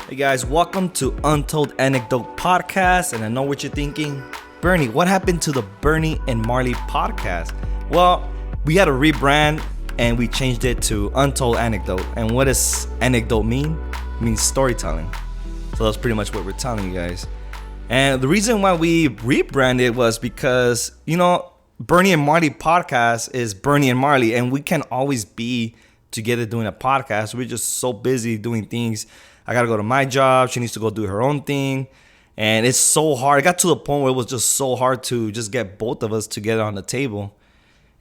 Hey guys, welcome to Untold Anecdote Podcast. And I know what you're thinking. Bernie, what happened to the Bernie and Marley podcast? Well, we had a rebrand and we changed it to Untold Anecdote. And what does anecdote mean? It means storytelling. So that's pretty much what we're telling you guys. And the reason why we rebranded was because, Bernie and Marley podcast is Bernie and Marley, and we can't always be together doing a podcast. We're just so busy doing things. I got to go to my job. She needs to go do her own thing. And it's so hard. It got to the point where it was just so hard to just get both of us together on the table.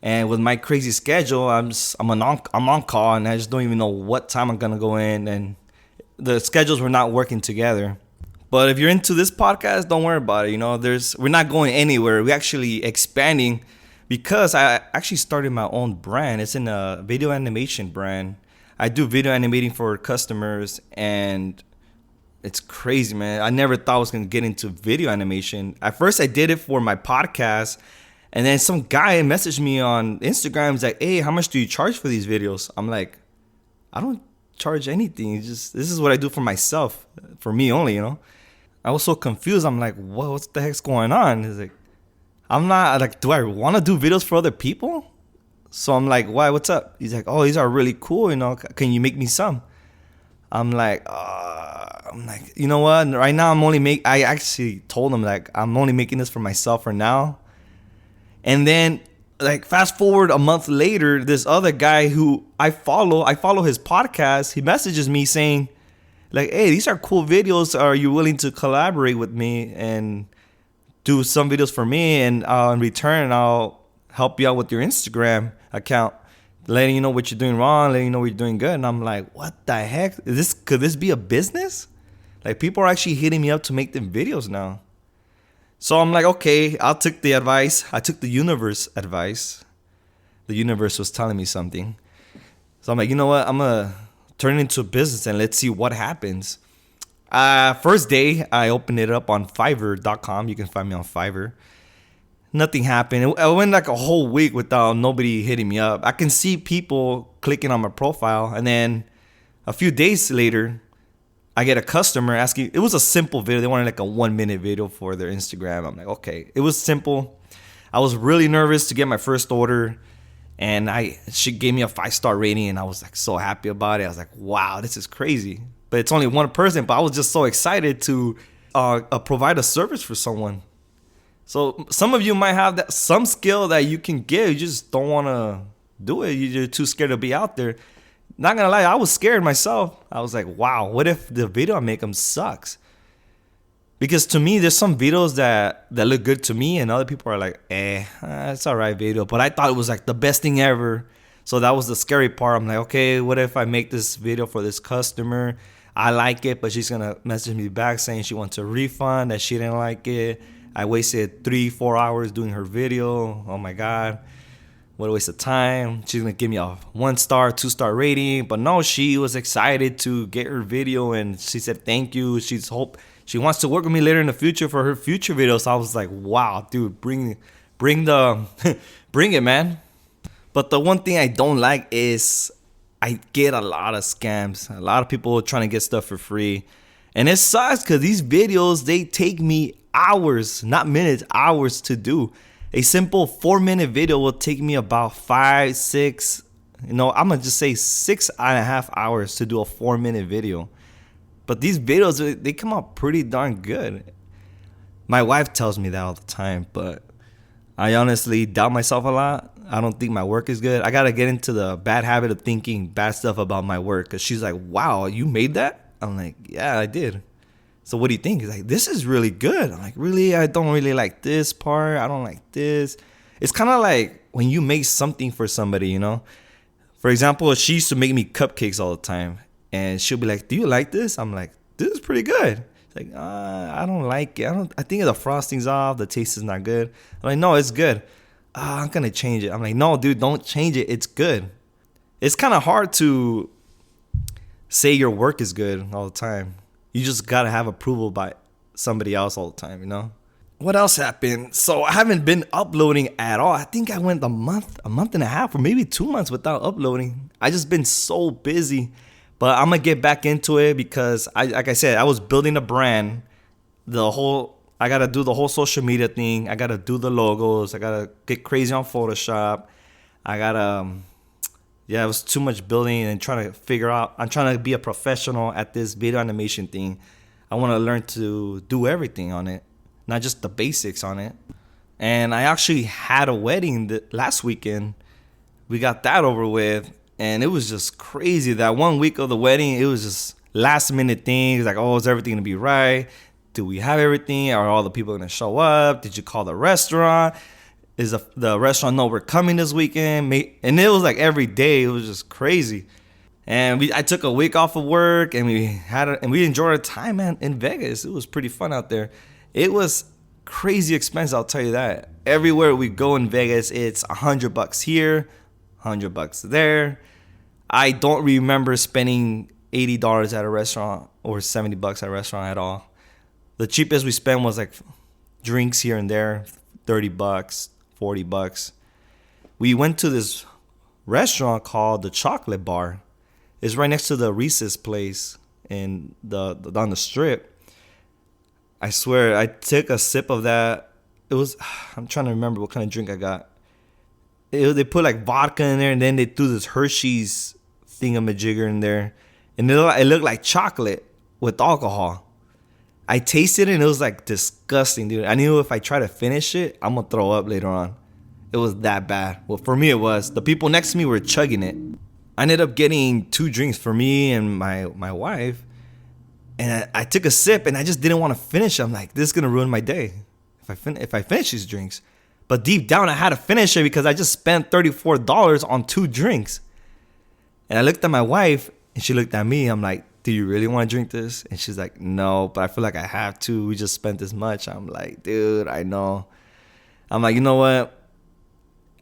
And with my crazy schedule, I'm on call, and I just don't even know what time I'm going to go in. And the schedules were not working together. But if you're into this podcast, don't worry about it. We're not going anywhere. We're actually expanding because I actually started my own brand. It's in a video animation brand. I do video animating for customers, and it's crazy, man. I never thought I was going to get into video animation. At first, I did it for my podcast, and then some guy messaged me on Instagram. He's like, hey, how much do you charge for these videos? I'm like, I don't charge anything. This is what I do for myself, for me only, I was so confused. I'm like, what the heck's going on? He's like, do I want to do videos for other people? So I'm like, why? What's up? He's like, oh, these are really cool. Can you make me some? I'm like, you know what? Right now, I actually told him, I'm only making this for myself for now. And then, fast forward a month later, this other guy who I follow his podcast. He messages me saying, hey, these are cool videos. Are you willing to collaborate with me and do some videos for me? And in return, I'll help you out with your Instagram account, letting you know what you're doing wrong, letting you know what you're doing good. And I'm like, what the heck? Could this be a business? People are actually hitting me up to make them videos now. So I'm like, okay, I took the advice. I took the universe advice. The universe was telling me something. So I'm like, you know what? I'm going to turn it into a business and let's see what happens. First day, I opened it up on Fiverr.com. You can find me on Fiverr. Nothing happened. I went a whole week without nobody hitting me up. I can see people clicking on my profile. And then a few days later, I get a customer asking. It was a simple video. They wanted a 1-minute video for their Instagram. I'm like, okay. It was simple. I was really nervous to get my first order. And she gave me a 5-star rating. And I was so happy about it. I was like, wow, this is crazy. But it's only one person. But I was just so excited to provide a service for someone. So some of you might have some skill that you can give. You just don't want to do it. You're too scared to be out there. Not going to lie, I was scared myself. I was like, wow, what if the video I make them sucks? Because to me, there's some videos that look good to me, and other people are like, it's all right video. But I thought it was the best thing ever. So that was the scary part. I'm like, okay, what if I make this video for this customer? I like it, but she's going to message me back saying she wants a refund, that she didn't like it. I wasted 3-4 hours doing her video. Oh my God. What a waste of time. She's going to give me a 1-star, 2-star rating. But no, she was excited to get her video, and she said thank you. She wants to work with me later in the future for her future videos. So I was like, wow, dude, bring it, man. But the one thing I don't like is I get a lot of scams. A lot of people trying to get stuff for free. And it sucks because these videos, they take me hours, not minutes, hours to do. A simple 4-minute video will take me about 5, 6, I'm going to just say 6.5 hours to do a 4-minute video. But these videos, they come out pretty darn good. My wife tells me that all the time, but I honestly doubt myself a lot. I don't think my work is good. I got to get into the bad habit of thinking bad stuff about my work, because she's like, wow, you made that? I'm like, yeah, I did. So what do you think? He's like, this is really good. I'm like, really? I don't really like this part. I don't like this. It's kind of like when you make something for somebody, For example, she used to make me cupcakes all the time. And she'll be like, do you like this? I'm like, this is pretty good. She's like, I don't like it. I think the frosting's off. The taste is not good. I'm like, no, it's good. I'm going to change it. I'm like, no, dude, don't change it. It's good. It's kind of hard to say your work is good all the time. You just got to have approval by somebody else all the time, What else happened? So I haven't been uploading at all. I think I went a month and a half, or maybe 2 months without uploading. I just been so busy. But I'm gonna get back into it because like I said, I was building a brand. I gotta do the whole social media thing. I gotta do the logos. I gotta get crazy on Photoshop. It was too much building and trying to figure out. I'm trying to be a professional at this video animation thing. I want to learn to do everything on it, not just the basics on it. And I actually had a wedding last weekend. We got that over with, and it was just crazy. That 1 week of the wedding, it was just last minute things like, oh, is everything gonna be right? Do we have everything? Are all the people gonna show up? Did you call the restaurant? Is the restaurant know we're coming this weekend? And it was like every day. It was just crazy. And I took a week off of work, and we enjoyed our time, man, in Vegas. It was pretty fun out there. It was crazy expensive, I'll tell you that. Everywhere we go in Vegas, it's $100 here, $100 there. I don't remember spending $80 at a restaurant or $70 at a restaurant at all. The cheapest we spent was like drinks here and there, $30, $40. We went to this restaurant called the Chocolate Bar. It's right next to the Reese's place on the strip. I swear, I took a sip of that. I'm trying to remember what kind of drink I got. They put like vodka in there, and then they threw this Hershey's thingamajigger in there. And it looked like chocolate with alcohol. I tasted it, and it was like disgusting, dude. I knew if I try to finish it, I'm going to throw up later on. It was that bad. Well, for me, it was. The people next to me were chugging it. I ended up getting 2 drinks for me and my wife. And I took a sip, and I just didn't want to finish it. I'm like, this is going to ruin my day if I finish these drinks. But deep down, I had to finish it because I just spent $34 on 2 drinks. And I looked at my wife, and she looked at me. I'm like, do you really want to drink this? And she's like, no, but I feel like I have to. We just spent this much. I'm like, dude, I know. I'm like, you know what?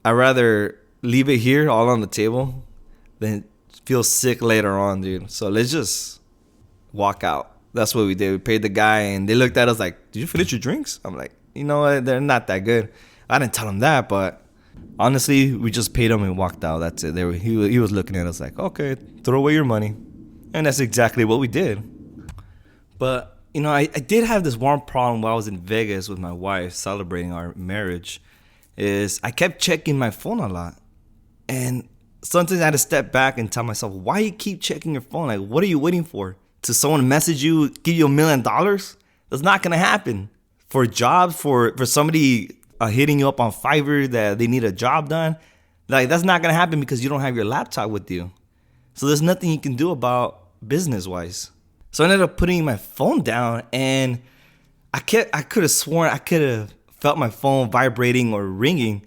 I'd rather leave it here all on the table than feel sick later on, dude. So let's just walk out. That's what we did. We paid the guy, and they looked at us like, did you finish your drinks? I'm like, you know what? They're not that good. I didn't tell him that, but honestly, we just paid him and walked out. That's it. He was looking at us like, okay, throw away your money. And that's exactly what we did. But, you know, I did have this one problem while I was in Vegas with my wife celebrating our marriage. Is I kept checking my phone a lot. And sometimes I had to step back and tell myself, why you keep checking your phone? Like, what are you waiting for? To someone message you, give you $1 million? That's not going to happen. For jobs, for somebody hitting you up on Fiverr that they need a job done, like that's not going to happen because you don't have your laptop with you. So there's nothing you can do about business-wise. So I ended up putting my phone down, and I could have sworn I could have felt my phone vibrating or ringing.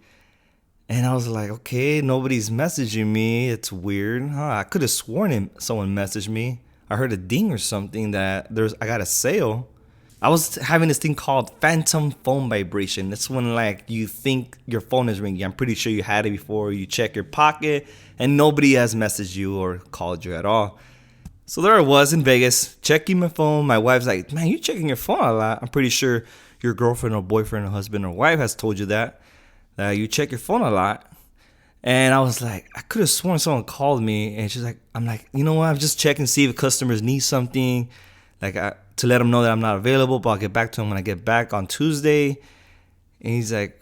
And I was like, okay, nobody's messaging me. It's weird. I could have sworn someone messaged me. I heard a ding or something that I got a sale. I was having this thing called phantom phone vibration. That's when like you think your phone is ringing. I'm pretty sure you had it before. You check your pocket and nobody has messaged you or called you at all. So there I was in Vegas checking my phone. My wife's like, man, you're checking your phone a lot. I'm pretty sure your girlfriend or boyfriend or husband or wife has told you that you check your phone a lot. And I was like, I could have sworn someone called me. And she's like, I'm like, you know what? I'm just checking to see if customers need something. Like to let them know that I'm not available, but I'll get back to him when I get back on Tuesday. And he's like,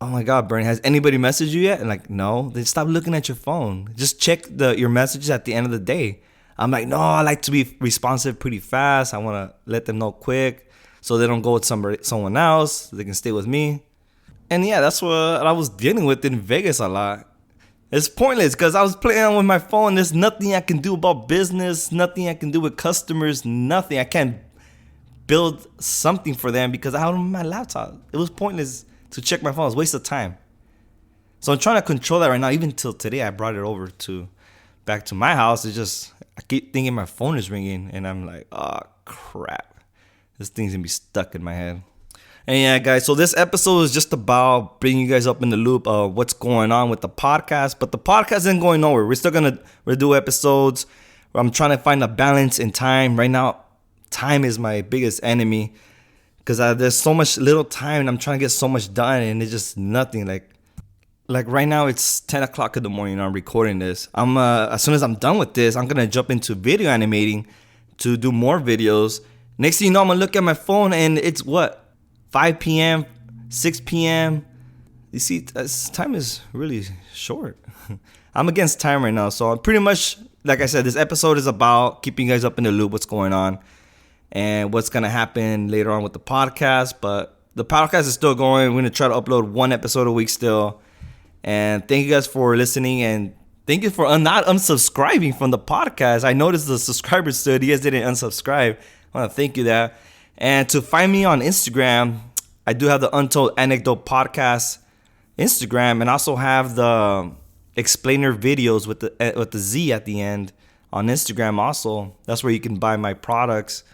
oh my God, Bernie, has anybody messaged you yet? And like, no. Then stop looking at your phone. Just check your messages at the end of the day. I'm like, no, I like to be responsive pretty fast. I want to let them know quick so they don't go with someone else. So they can stay with me. And yeah, that's what I was dealing with in Vegas a lot. It's pointless because I was playing with my phone. There's nothing I can do about business, nothing I can do with customers, nothing. I can't build something for them because I have my laptop. It was pointless to check my phone. It was a waste of time. So I'm trying to control that right now. Even till today, I brought it back to my house. It's just, I keep thinking my phone is ringing and I'm like, oh crap. This thing's gonna be stuck in my head. And yeah, guys, so this episode is just about bringing you guys up in the loop of what's going on with the podcast. But the podcast isn't going nowhere. We're still going to do episodes. I'm trying to find a balance in time. Right now, time is my biggest enemy because there's so much little time and I'm trying to get so much done and it's just nothing. Like, like right now it's 10 o'clock in the morning. I'm recording this. As soon as I'm done with this, I'm gonna jump into video animating to do more videos. Next thing you know, I'm gonna look at my phone and it's what, 5 p.m., 6 p.m. You see, time is really short. I'm against time right now, so I'm pretty much, like I said, this episode is about keeping you guys up in the loop, what's going on, and what's gonna happen later on with the podcast. But the podcast is still going. We're gonna try to upload 1 episode a week still. And thank you guys for listening, and thank you for not unsubscribing from the podcast. I noticed the subscribers stood. You guys didn't unsubscribe. I want to thank you there. And to find me on Instagram, I do have the Untold Anecdote Podcast Instagram, and also have the Explainer Videos with the Z at the end on Instagram also. That's where you can buy my products,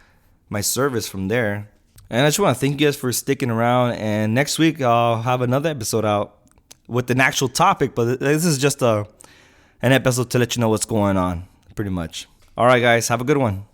my service from there. And I just want to thank you guys for sticking around. And next week I'll have another episode out with an actual topic, but this is just an episode to let you know what's going on, pretty much. All right, guys, have a good one.